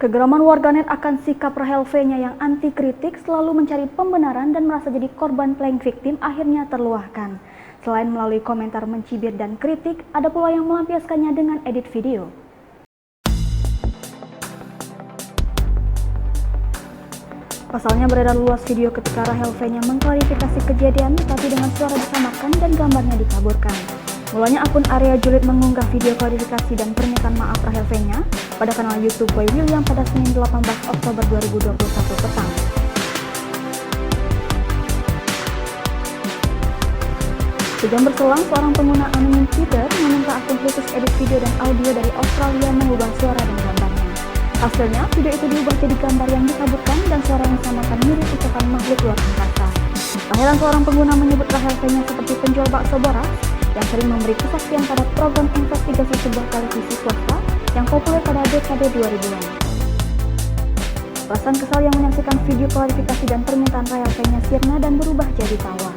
Kegeraman warganet akan sikap Rahel V-nya yang anti kritik, selalu mencari pembenaran dan merasa jadi korban playing victim akhirnya terluahkan. Selain melalui komentar mencibir dan kritik, ada pula yang melampiaskannya dengan edit video. Pasalnya beredar luas video ketika Rahel V-nya mengklarifikasi kejadian tapi dengan suara disamarkan dan gambarnya ditaburkan. Mulanya akun Area Julid mengunggah video klarifikasi dan permintaan maaf Rahel V-nya pada kanal YouTube Boy William pada Senin 18 Oktober 2021 petang. Sejam berselang, seorang pengguna anonim Twitter meminta akun khusus edit video dan audio dari Australia mengubah suara dan gambarnya. Hasilnya, video itu diubah jadi gambar yang ditaburkan dan suara yang disamakan mirip ucapan makhluk luar angkasa. Tak heran seorang pengguna menyebut Rahel V-nya seperti penjual bakso boras yang sering memberi kesaksian pada program investigasi sebuah televisi swasta yang populer pada dekade 2000-an. Perasaan kesal yang menyaksikan video klarifikasi dan permintaan Rahel V-nya sirna dan berubah jadi tawa.